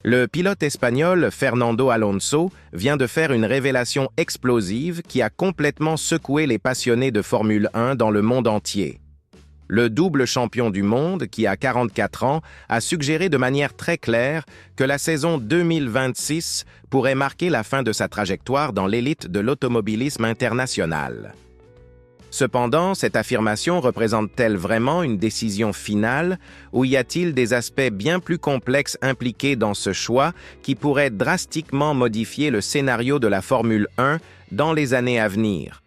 Le pilote espagnol Fernando Alonso vient de faire une révélation explosive qui a complètement secoué les passionnés de Formule 1 dans le monde entier. Le double champion du monde, qui a 44 ans, a suggéré de manière très claire que la saison 2026 pourrait marquer la fin de sa trajectoire dans l'élite de l'automobilisme international. Cependant, cette affirmation représente-t-elle vraiment une décision finale ou y a-t-il des aspects bien plus complexes impliqués dans ce choix qui pourraient drastiquement modifier le scénario de la Formule 1 dans les années à venir?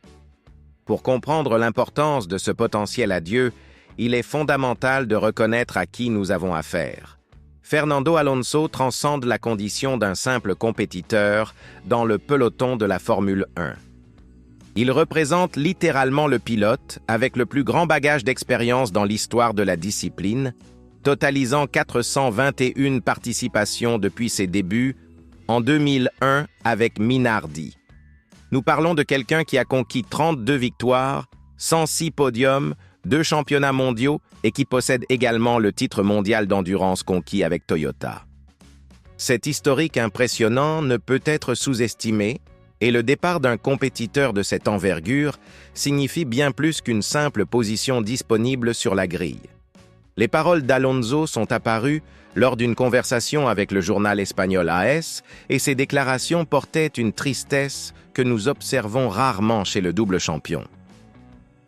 Pour comprendre l'importance de ce potentiel adieu, il est fondamental de reconnaître à qui nous avons affaire. Fernando Alonso transcende la condition d'un simple compétiteur dans le peloton de la Formule 1. Il représente littéralement le pilote avec le plus grand bagage d'expérience dans l'histoire de la discipline, totalisant 421 participations depuis ses débuts en 2001 avec Minardi. Nous parlons de quelqu'un qui a conquis 32 victoires, 106 podiums, 2 championnats mondiaux et qui possède également le titre mondial d'endurance conquis avec Toyota. Cet historique impressionnant ne peut être sous-estimé, et le départ d'un compétiteur de cette envergure signifie bien plus qu'une simple position disponible sur la grille. Les paroles d'Alonso sont apparues lors d'une conversation avec le journal espagnol AS et ces déclarations portaient une tristesse que nous observons rarement chez le double champion.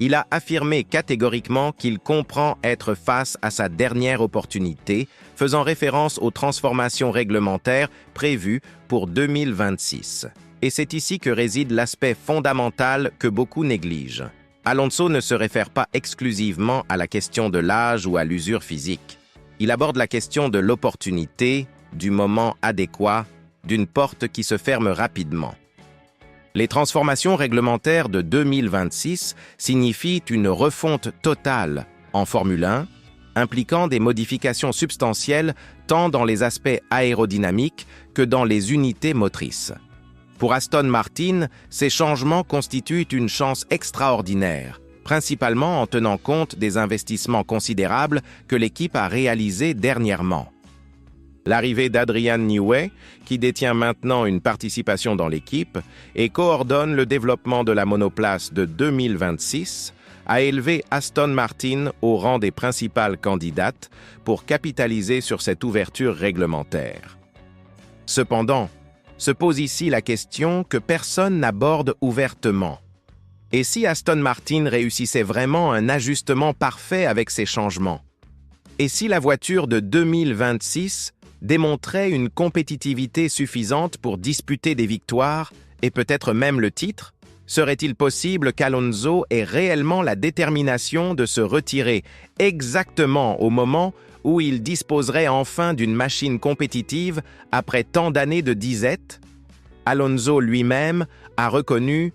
Il a affirmé catégoriquement qu'il comprend être face à sa dernière opportunité, faisant référence aux transformations réglementaires prévues pour 2026. Et c'est ici que réside l'aspect fondamental que beaucoup négligent. Alonso ne se réfère pas exclusivement à la question de l'âge ou à l'usure physique. Il aborde la question de l'opportunité, du moment adéquat, d'une porte qui se ferme rapidement. Les transformations réglementaires de 2026 signifient une refonte totale en Formule 1, impliquant des modifications substantielles tant dans les aspects aérodynamiques que dans les unités motrices. Pour Aston Martin, ces changements constituent une chance extraordinaire, principalement en tenant compte des investissements considérables que l'équipe a réalisés dernièrement. L'arrivée d'Adrian Newey, qui détient maintenant une participation dans l'équipe et coordonne le développement de la monoplace de 2026, a élevé Aston Martin au rang des principales candidates pour capitaliser sur cette ouverture réglementaire. Cependant, se pose ici la question que personne n'aborde ouvertement. Et si Aston Martin réussissait vraiment un ajustement parfait avec ces changements? Et si la voiture de 2026 démontrait une compétitivité suffisante pour disputer des victoires et peut-être même le titre? Serait-il possible qu'Alonso ait réellement la détermination de se retirer exactement au moment où il disposerait enfin d'une machine compétitive après tant d'années de disette? Alonso lui-même a reconnu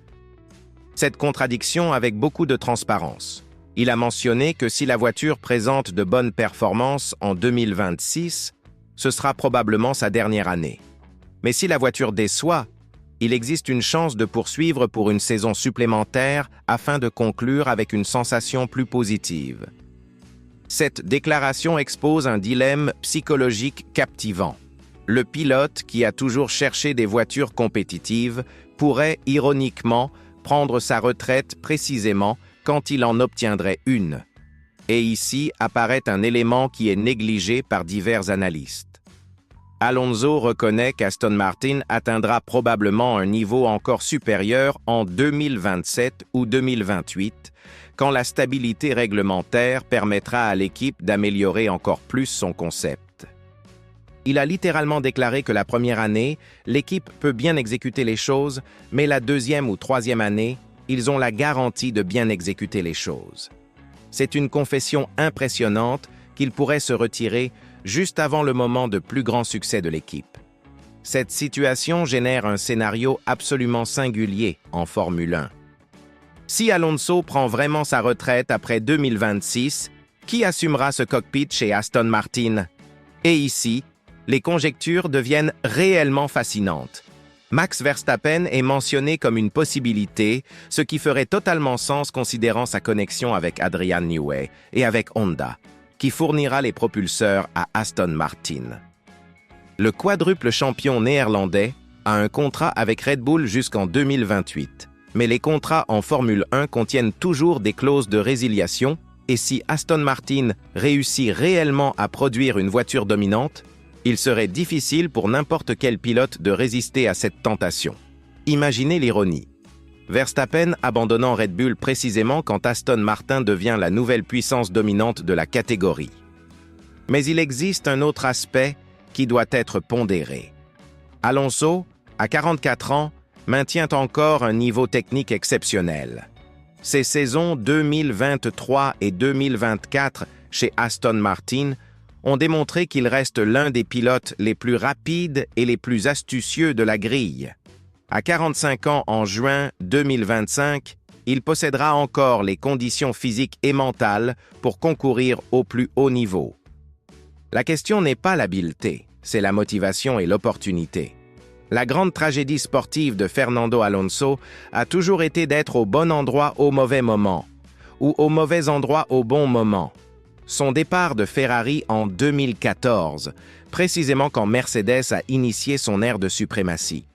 cette contradiction avec beaucoup de transparence. Il a mentionné que si la voiture présente de bonnes performances en 2026, ce sera probablement sa dernière année. Mais si la voiture déçoit, il existe une chance de poursuivre pour une saison supplémentaire afin de conclure avec une sensation plus positive. Cette déclaration expose un dilemme psychologique captivant. Le pilote, qui a toujours cherché des voitures compétitives, pourrait, ironiquement, prendre sa retraite précisément quand il en obtiendrait une. Et ici apparaît un élément qui est négligé par divers analystes. Alonso reconnaît qu'Aston Martin atteindra probablement un niveau encore supérieur en 2027 ou 2028, quand la stabilité réglementaire permettra à l'équipe d'améliorer encore plus son concept. Il a littéralement déclaré que la première année, l'équipe peut bien exécuter les choses, mais la deuxième ou troisième année, ils ont la garantie de bien exécuter les choses. C'est une confession impressionnante qu'il pourrait se retirer juste avant le moment de plus grand succès de l'équipe. Cette situation génère un scénario absolument singulier en Formule 1. Si Alonso prend vraiment sa retraite après 2026, qui assumera ce cockpit chez Aston Martin? Et ici, les conjectures deviennent réellement fascinantes. Max Verstappen est mentionné comme une possibilité, ce qui ferait totalement sens considérant sa connexion avec Adrian Newey et avec Honda, qui fournira les propulseurs à Aston Martin. Le quadruple champion néerlandais a un contrat avec Red Bull jusqu'en 2028. Mais les contrats en Formule 1 contiennent toujours des clauses de résiliation, et si Aston Martin réussit réellement à produire une voiture dominante, il serait difficile pour n'importe quel pilote de résister à cette tentation. Imaginez l'ironie. Verstappen abandonnant Red Bull précisément quand Aston Martin devient la nouvelle puissance dominante de la catégorie. Mais il existe un autre aspect qui doit être pondéré. Alonso, à 44 ans, maintient encore un niveau technique exceptionnel. Ses saisons 2023 et 2024 chez Aston Martin ont démontré qu'il reste l'un des pilotes les plus rapides et les plus astucieux de la grille. À 45 ans en juin 2025, il possédera encore les conditions physiques et mentales pour concourir au plus haut niveau. La question n'est pas l'habileté, c'est la motivation et l'opportunité. La grande tragédie sportive de Fernando Alonso a toujours été d'être au bon endroit au mauvais moment, ou au mauvais endroit au bon moment. Son départ de Ferrari en 2014, précisément quand Mercedes a initié son ère de suprématie.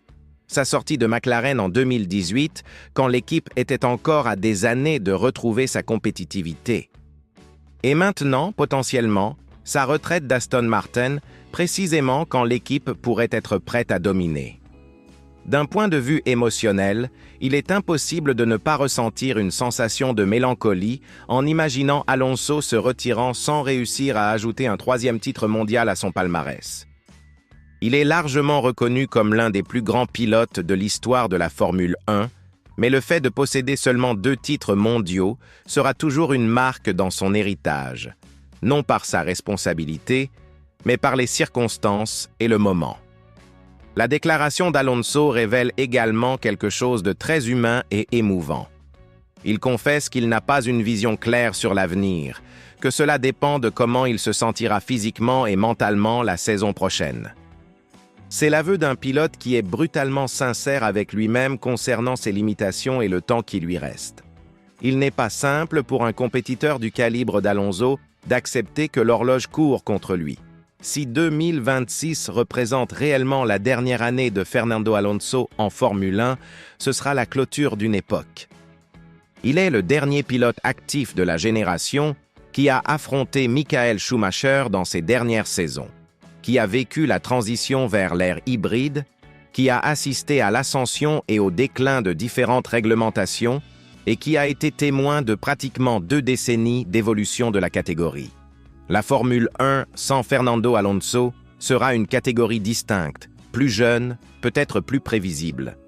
Sa sortie de McLaren en 2018, quand l'équipe était encore à des années de retrouver sa compétitivité. Et maintenant, potentiellement, sa retraite d'Aston Martin, précisément quand l'équipe pourrait être prête à dominer. D'un point de vue émotionnel, il est impossible de ne pas ressentir une sensation de mélancolie en imaginant Alonso se retirant sans réussir à ajouter un 3e titre mondial à son palmarès. Il est largement reconnu comme l'un des plus grands pilotes de l'histoire de la Formule 1, mais le fait de posséder seulement 2 titres mondiaux sera toujours une marque dans son héritage, non par sa responsabilité, mais par les circonstances et le moment. La déclaration d'Alonso révèle également quelque chose de très humain et émouvant. Il confesse qu'il n'a pas une vision claire sur l'avenir, que cela dépend de comment il se sentira physiquement et mentalement la saison prochaine. C'est l'aveu d'un pilote qui est brutalement sincère avec lui-même concernant ses limitations et le temps qui lui reste. Il n'est pas simple pour un compétiteur du calibre d'Alonso d'accepter que l'horloge court contre lui. Si 2026 représente réellement la dernière année de Fernando Alonso en Formule 1, ce sera la clôture d'une époque. Il est le dernier pilote actif de la génération qui a affronté Michael Schumacher dans ses dernières saisons, qui a vécu la transition vers l'ère hybride, qui a assisté à l'ascension et au déclin de différentes réglementations et qui a été témoin de pratiquement 2 décennies d'évolution de la catégorie. La Formule 1 sans Fernando Alonso sera une catégorie distincte, plus jeune, peut-être plus prévisible.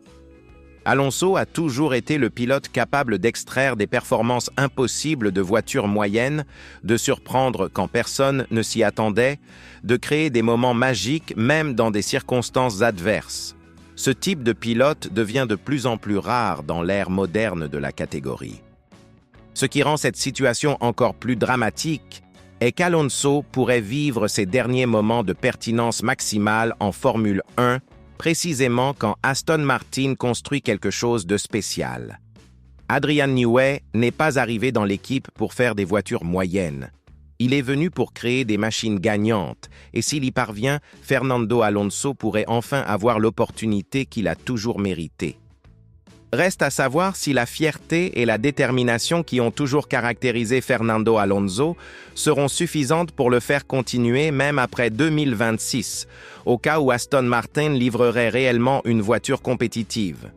Alonso a toujours été le pilote capable d'extraire des performances impossibles de voitures moyennes, de surprendre quand personne ne s'y attendait, de créer des moments magiques même dans des circonstances adverses. Ce type de pilote devient de plus en plus rare dans l'ère moderne de la catégorie. Ce qui rend cette situation encore plus dramatique est qu'Alonso pourrait vivre ses derniers moments de pertinence maximale en Formule 1, précisément quand Aston Martin construit quelque chose de spécial. Adrian Newey n'est pas arrivé dans l'équipe pour faire des voitures moyennes. Il est venu pour créer des machines gagnantes, et s'il y parvient, Fernando Alonso pourrait enfin avoir l'opportunité qu'il a toujours méritée. Reste à savoir si la fierté et la détermination qui ont toujours caractérisé Fernando Alonso seront suffisantes pour le faire continuer même après 2026, au cas où Aston Martin livrerait réellement une voiture compétitive.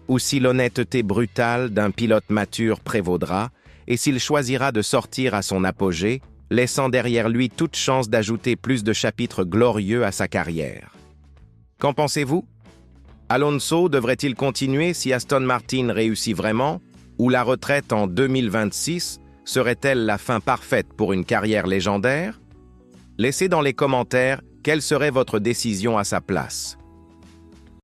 Ou si l'honnêteté brutale d'un pilote mature prévaudra, et s'il choisira de sortir à son apogée, laissant derrière lui toute chance d'ajouter plus de chapitres glorieux à sa carrière. Qu'en pensez-vous? Alonso devrait-il continuer si Aston Martin réussit vraiment, ou la retraite en 2026 serait-elle la fin parfaite pour une carrière légendaire? Laissez dans les commentaires quelle serait votre décision à sa place.